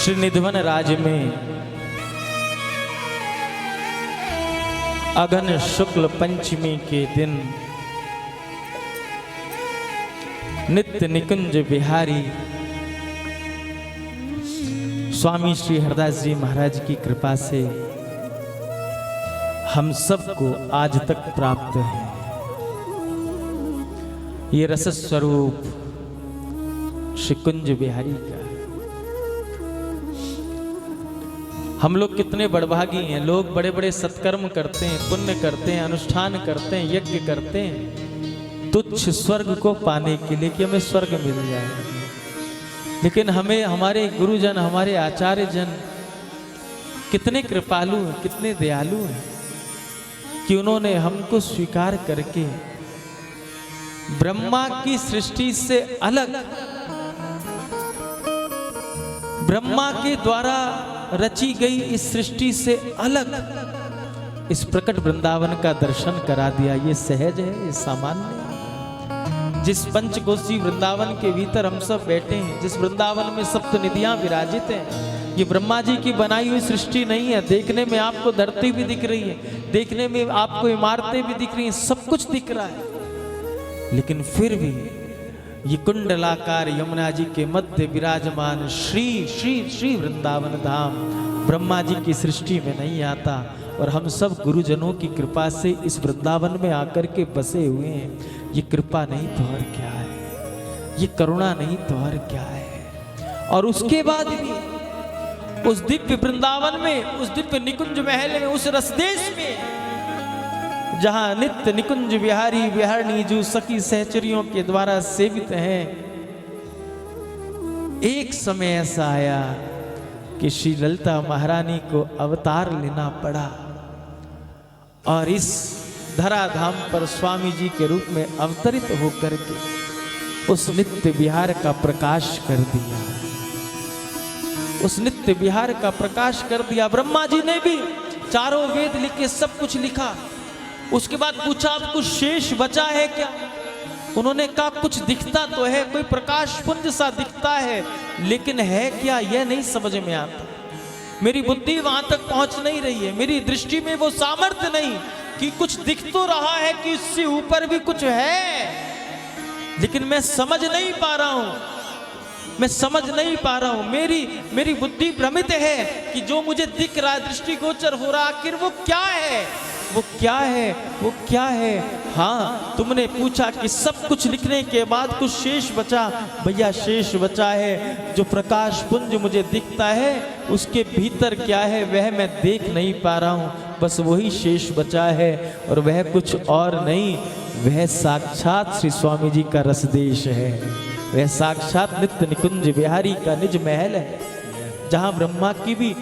श्री निधवन राज में अगन शुक्ल पंचमी के दिन नित्य निकुंज बिहारी स्वामी श्री हरदास जी महाराज की कृपा से हम सबको आज तक प्राप्त है। ये रस स्वरूप श्री कुंज बिहारी का हम लोग कितने बड़भागी हैं। लोग बड़े बड़े सत्कर्म करते हैं, पुण्य करते हैं, अनुष्ठान करते हैं, यज्ञ करते हैं तुच्छ स्वर्ग को पाने के लिए कि हमें स्वर्ग मिल जाए। लेकिन हमें हमारे गुरुजन, हमारे आचार्य जन कितने कृपालु हैं, कितने दयालु हैं कि उन्होंने हमको स्वीकार करके ब्रह्मा की सृष्टि से अलग, ब्रह्मा के द्वारा रची गई इस सृष्टि से अलग इस प्रकट वृंदावन का दर्शन करा दिया। ये सहज है, ये सामान्य। जिस पंचकोशी वृंदावन के भीतर हम सब बैठे हैं, जिस वृंदावन में सप्त निधियां विराजित हैं, ये ब्रह्मा जी की बनाई हुई सृष्टि नहीं है। देखने में आपको धरती भी दिख रही है, देखने में आपको इमारतें भी दिख रही हैं, सब कुछ दिख रहा है, लेकिन फिर भी ये कुंडलाकार यमुना जी के मध्य विराजमान श्री श्री श्री वृंदावन धाम ब्रह्मा जी की सृष्टि में नहीं आता। और हम सब गुरुजनों की कृपा से इस वृंदावन में आकर के बसे हुए हैं। ये कृपा नहीं तो और क्या है, ये करुणा नहीं तो और क्या है। और उसके बाद भी उस दिव्य वृंदावन में, उस दिव्य निकुंज महल में, उस रसदेश में जहां नित्य निकुंज बिहारी बिहारणी जो सखी सहचरियों के द्वारा सेवित हैं, एक समय ऐसा आया कि श्री ललिता महारानी को अवतार लेना पड़ा और इस धराधाम पर स्वामी जी के रूप में अवतरित होकर के उस नित्य विहार का प्रकाश कर दिया, उस नित्य विहार का प्रकाश कर दिया। ब्रह्मा जी ने भी चारों वेद लिखे, सब कुछ लिखा। उसके बाद पूछा अब कुछ शेष बचा है क्या? उन्होंने कहा कुछ दिखता तो है, कोई प्रकाश पुंज सा दिखता है, लेकिन है क्या यह नहीं समझ में आता। मेरी बुद्धि वहां तक पहुंच नहीं रही है, मेरी दृष्टि में वो सामर्थ्य नहीं कि कुछ दिख तो रहा है कि इससे ऊपर भी कुछ है, लेकिन मैं समझ नहीं पा रहा हूं, मैं समझ नहीं पा रहा हूं। मेरी बुद्धि भ्रमित है कि जो मुझे दिख रहा है, दृष्टिगोचर हो रहा, आखिर वो क्या है, वो क्या है, वो क्या है। हाँ, तुमने पूछा कि सब कुछ लिखने के बाद कुछ शेष बचा। भैया शेष बचा है जो प्रकाश पुंज मुझे दिखता है, उसके भीतर क्या है वह मैं देख नहीं पा रहा हूँ, बस वही शेष बचा है। और वह कुछ और नहीं, वह साक्षात श्री स्वामी जी का रसदेश है, वह साक्षात नित्य निकुंज बिहारी का निज महल है, जहाँ ब्रह्मा की भी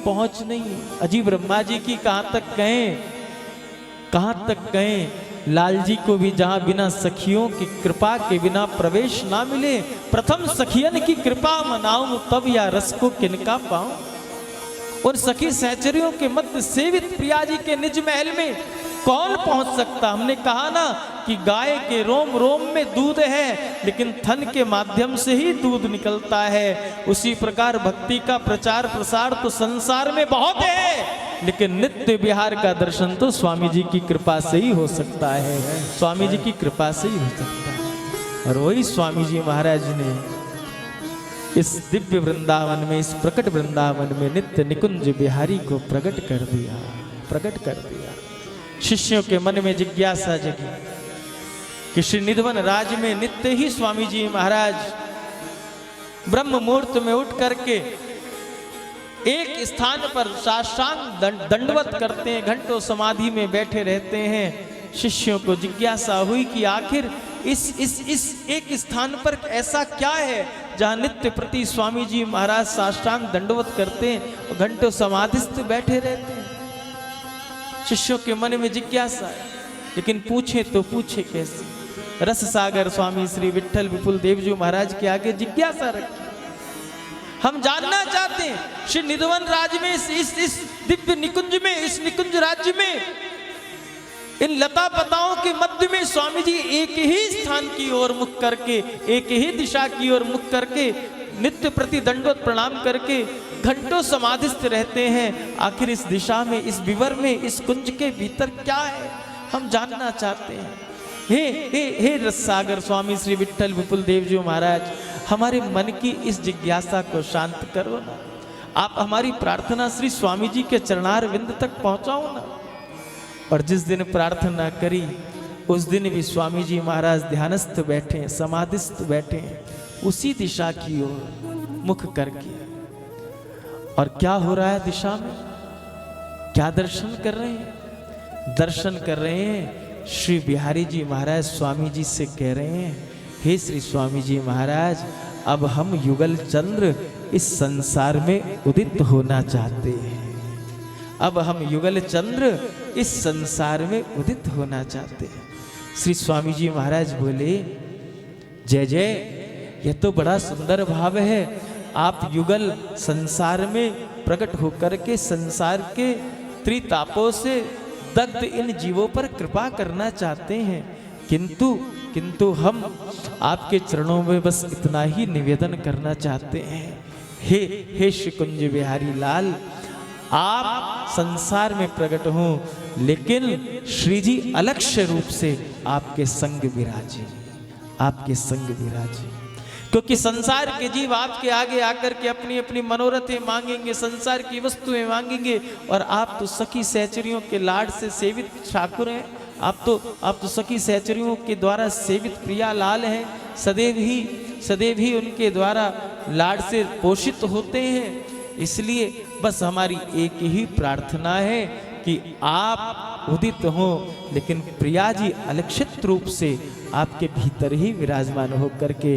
पहुँच नहीं। अजी ब्रह्मा जी की कहाँ तक कहें, कहाँ तक कहें। लाल जी को भी जहाँ बिना सखियों की कृपा के बिना प्रवेश ना मिले, प्रथम सखियन की कृपा मनाऊं तब या रस को किनका पाऊं। उन सखी सहचरियों के मध्य सेवित प्रिया जी के निज महल में कौन पहुंच सकता। हमने कहा ना कि गाय के रोम रोम में दूध है, लेकिन थन के माध्यम से ही दूध निकलता है। उसी प्रकार भक्ति का प्रचार प्रसार तो संसार में बहुत है, लेकिन नित्य विहार का दर्शन तो स्वामी जी की कृपा से ही हो सकता है, स्वामी जी की कृपा से ही हो सकता है। और वही स्वामी जी महाराज ने इस दिव्य वृंदावन में, इस प्रकट वृंदावन में नित्य निकुंज बिहारी को प्रकट कर दिया, प्रकट कर दिया। शिष्यों के मन में जिज्ञासा जगी कि श्री निधवन राज में नित्य ही स्वामी जी महाराज ब्रह्म मुहूर्त में उठ करके एक स्थान पर साष्टांग दंडवत करते हैं, घंटों समाधि में बैठे रहते हैं। शिष्यों को जिज्ञासा हुई कि आखिर इस एक स्थान पर ऐसा क्या है जहाँ नित्य प्रति स्वामी जी महाराज साष्टांग दंडवत करते हैं और घंटों समाधिस्थ बैठे रहते हैं। शिष्यों के मन में जिज्ञासा है, लेकिन पूछे तो पूछे कैसे। रस सागर स्वामी श्री विट्ठल विपुल देव जी महाराज के आगे जिज्ञासा रखी। हम जानना चाहते हैं श्री निधवन राज में, इस दिव्य निकुंज में, इस निकुंज राज्य में, इन लता पताओं के मध्य में स्वामी जी एक ही स्थान की ओर मुख करके, एक ही दिशा की ओर मुख करके नित्य प्रति दंडवत प्रणाम करके घंटों समाधिस्थ रहते हैं। आखिर इस दिशा में, इस विवर में, इस कुंज के भीतर क्या है, हम जानना चाहते हैं। हे रससागर स्वामी श्री विट्ठल विपुल देव जी महाराज, हमारे मन की इस जिज्ञासा को शांत करो ना। आप हमारी प्रार्थना श्री स्वामी जी के चरणार विंद तक पहुंचाओ ना। और जिस दिन प्रार्थना करी उस दिन भी स्वामी जी महाराज ध्यानस्थ बैठे, समाधिस्थ बैठे, उसी दिशा की ओर मुख करके। और क्या हो रहा है दिशा में, क्या दर्शन कर रहे हैं? दर्शन कर रहे हैं श्री बिहारी जी महाराज स्वामी जी से कह रहे हैं, हे श्री स्वामी जी महाराज, अब हम युगल चंद्र इस संसार में उदित होना चाहते हैं। अब हम युगल चंद्र इस संसार में उदित होना चाहते हैं। श्री स्वामी जी महाराज बोले, जय जय, यह तो बड़ा सुंदर भाव है। आप युगल संसार में प्रकट होकर के संसार के त्रितापों से दग्ध इन जीवों पर कृपा करना चाहते हैं, किंतु हम आपके चरणों में बस इतना ही निवेदन करना चाहते हैं, हे श्री कुंज बिहारी लाल, आप संसार में प्रकट हों, लेकिन श्री जी अलक्ष्य रूप से आपके संग विराजे, आपके संग विराजे। क्योंकि संसार के जीव आपके आगे आकर के अपनी अपनी मनोरथें मांगेंगे, संसार की वस्तुएं मांगेंगे, और आप तो सखी सहचरियों के लाड से सेवित ठाकुर हैं। आप तो सखी सहचरियों के द्वारा सेवित प्रिया लाल हैं। सदैव ही उनके द्वारा लाड से पोषित होते हैं। इसलिए बस हमारी एक ही प्रार्थना है कि आप उदित हों, लेकिन प्रिया जी अलक्षित रूप से आपके भीतर ही विराजमान होकर के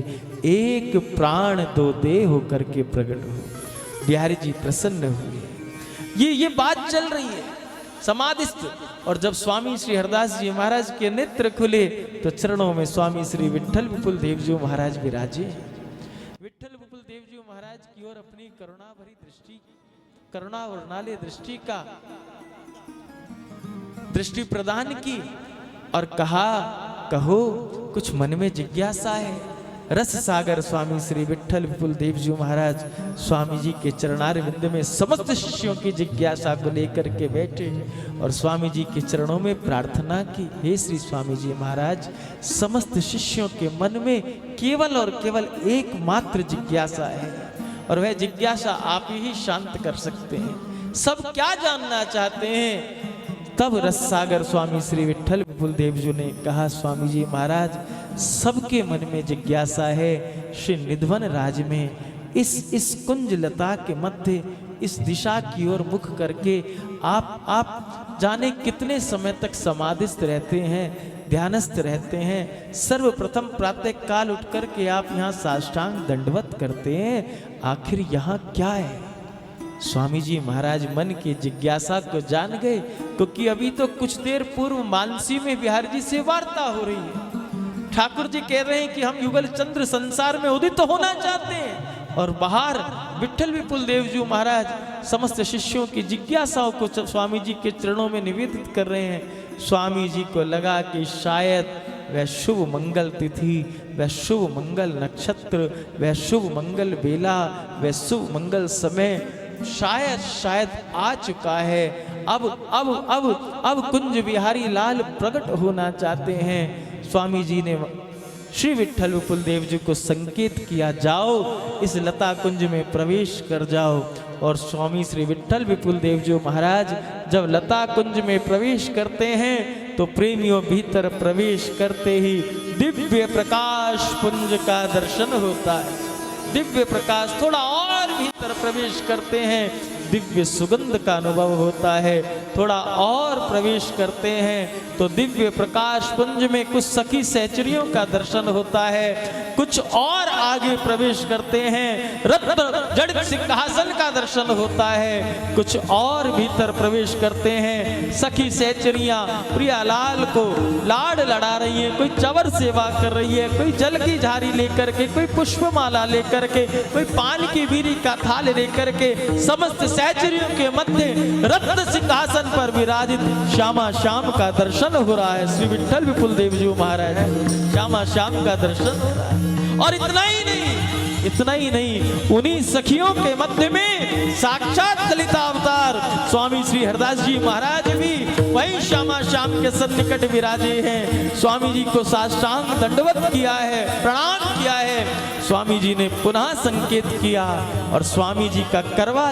एक प्राण दो देह होकर के प्रकट हो। बिहारी जी प्रसन्न हुए। ये बात चल रही है समाधिस्थ। और जब स्वामी श्री हरदास जी महाराज के नेत्र खुले तो चरणों में स्वामी श्री विट्ठल विपुल देव जी महाराज विराजे। विट्ठल विपुल देव जी महाराज की ओर अपनी करुणा भरी दृष्टि, करुणा और नाले दृष्टि प्रदान की और कहा, कहो कुछ मन में जिज्ञासा है। रस सागर स्वामी श्री विट्ठल विपुल देव जी महाराज स्वामी जी के चरणार विंद में समस्त शिष्यों की जिज्ञासा को लेकर के बैठे और स्वामी जी के चरणों में प्रार्थना की, हे श्री स्वामी जी महाराज, समस्त शिष्यों के मन में केवल और केवल एकमात्र जिज्ञासा है, और वह जिज्ञासा आप ही शांत कर सकते हैं। सब क्या जानना चाहते हैं? तब रससागर स्वामी श्री विट्ठल विपुल देव जी ने कहा, स्वामी जी महाराज, सबके मन में जिज्ञासा है, श्री निधवन राज में इस कुंज लता के मध्य इस दिशा की ओर मुख करके आप जाने कितने समय तक समाधिस्थ रहते हैं, ध्यानस्थ रहते हैं। सर्वप्रथम प्रातः काल उठ करके आप यहाँ साष्टांग दंडवत करते हैं, आखिर यहाँ क्या है? स्वामी जी महाराज मन की जिज्ञासा को जान गए, क्योंकि अभी तो कुछ देर पूर्व मानसी में बिहारी जी से वार्ता हो रही है। ठाकुर जी कह रहे हैं कि हम युगल चंद्र संसार में उदित होना चाहते हैं, और बाहर विट्ठल विपुल देव जी महाराज समस्त शिष्यों की जिज्ञासाओं को स्वामी जी के चरणों में निवेदित कर रहे हैं। स्वामी जी को लगा कि शायद वह शुभ मंगल तिथि, वह शुभ मंगल नक्षत्र, वह शुभ मंगल बेला, वह शुभ मंगल समय शायद आ चुका है। अब कुंज बिहारी लाल प्रकट होना चाहते हैं। स्वामी जी ने श्री विट्ठल विपुल देव जी को संकेत किया, जाओ इस लता कुंज में प्रवेश कर जाओ। और स्वामी श्री विट्ठल विपुल देव जी महाराज जब लता कुंज में प्रवेश करते हैं तो प्रेमियों भीतर प्रवेश करते ही दिव्य प्रकाश पुंज का दर्शन होता है। दिव्य प्रकाश, थोड़ा और भीतर प्रवेश करते हैं, दिव्य सुगंध का अनुभव होता है। थोड़ा और प्रवेश करते हैं तो दिव्य प्रकाश पुंज में कुछ सखी सहचरियों का दर्शन होता है। कुछ और आगे प्रवेश करते हैं, रत्न जड़ित सिंहासन का दर्शन होता है। कुछ और भीतर प्रवेश करते हैं, सखी सहचरियां प्रियालाल को लाड लड़ा रही है, कोई चवर सेवा कर रही है, कोई जल की झारी लेकर के, कोई पुष्पमाला लेकर के, कोई पान की बीरी का थाल लेकर के, समस्त सहचरियों के मध्य रत्न सिंहासन पर विराजित श्यामा श्याम का दर्शन हो रहा है। श्री विट्ठल विपुल देव जी महाराज श्यामा श्याम का दर्शन हो रहा है। और इतना ही नहीं, इतना ही नहीं, उन्हीं सखियों के मध्य में साक्षात ललिता अवतार स्वामी श्री हरदास जी महाराज भी वही श्यामा श्याम के सन्निकट विराजे हैं। स्वामी जी को साष्टांग दंडवत किया है, प्रणाम किया है। स्वामी जी ने पुनः संकेत किया और स्वामी जी का करवा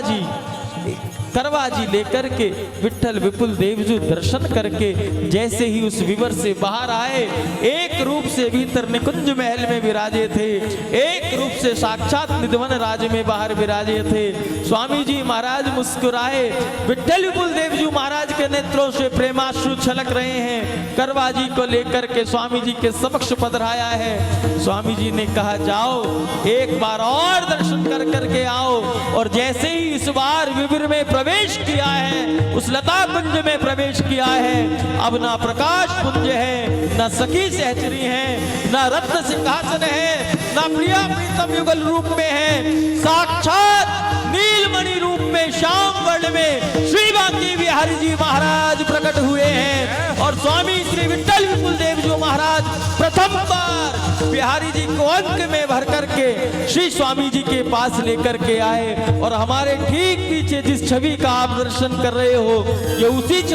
जी लेकर के विठ्ठल विपुल देवजू दर्शन करके जैसे ही उस विवर से बाहर आए, एक रूप से भीतर निकुंज महल में विराजे थे, एक रूप से साक्षात निधवन राज में बाहर विराजे थे। स्वामी जी महाराज मुस्कुराए, विठ्ठल विपुल देवजू महाराज के नेत्रों से प्रेमाश्रु छलक रहे हैं। करवा जी को लेकर के स्वामी जी के समक्ष पधराया है। स्वामी जी ने कहा जाओ एक बार और दर्शन कर करके आओ। और जैसे ही इस बार विवर में प्रवेश किया है, उस लता कुंज में प्रवेश किया है, अब ना प्रकाश कुंज है, ना सखी सहचरी है, ना रत्न सिंहासन है, ना प्रिया प्रीतम युगल रूप में है, साक्षात नीलमणि रूप में श्याम वर्ण में श्री बांके बिहारी जी महाराज प्रकट हुए हैं। और स्वामी श्री विठ्ठल विपुल देव जी महाराज प्रथम बार बिहारी जी को अंक में भर करके श्री स्वामी जी के पास लेकर के आए। और हमारे ठीक पीछे जिस छवि का आप दर्शन कर रहे हो, ये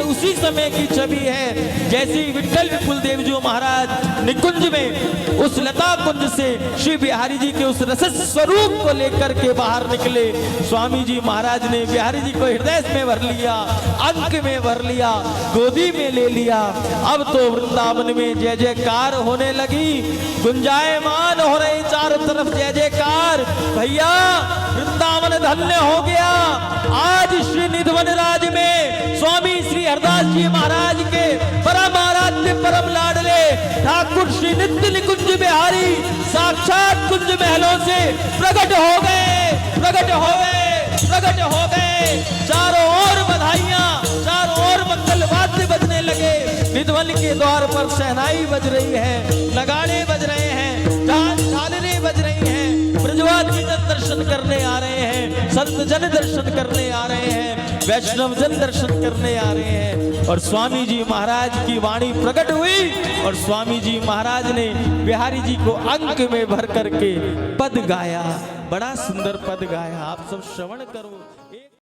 उसी समय की छवि है। जैसे विठ्ठल विपुल देव जी महाराज निकुंज में उस लता कुंज से श्री बिहारी जी के उस रस स्वरूप को लेकर के बाहर निकले, स्वामी जी महाराज ने बिहारी जी को हृदय में भर लिया, अंक में भर लिया, गोदी में ले लिया। अब तो वृंदावन में जय जयकार होने लगी, गुंजायमान हो रही चारों तरफ जय जयकार। भैया वृंदावन धन्य हो गया। आज श्री निधवन राज में स्वामी श्री हरदास जी महाराज के परम आराध्य परम लाडले ठाकुर श्री नित्य निकुंज बिहारी साक्षात कुंज महलों से प्रकट हो गए, प्रकट हो गए, प्रकट हो गए। चारों ओर बधाइयां, चारों ओर मंगल वाद्य बजने लगे। निधवन के द्वार पर शहनाई बज रही है, नगाड़े बज रहे हैं, झालरें बज रही हैं। ब्रजवासी जन दर्शन करने आ रहे हैं, संत जन दर्शन करने आ रहे हैं, वैष्णव जन दर्शन करने आ रहे हैं। और स्वामी जी महाराज की वाणी प्रकट हुई और स्वामी जी महाराज ने बिहारी जी को अंक में भर करके पद गाया, बड़ा सुंदर पद गाया। आप सब श्रवण करो।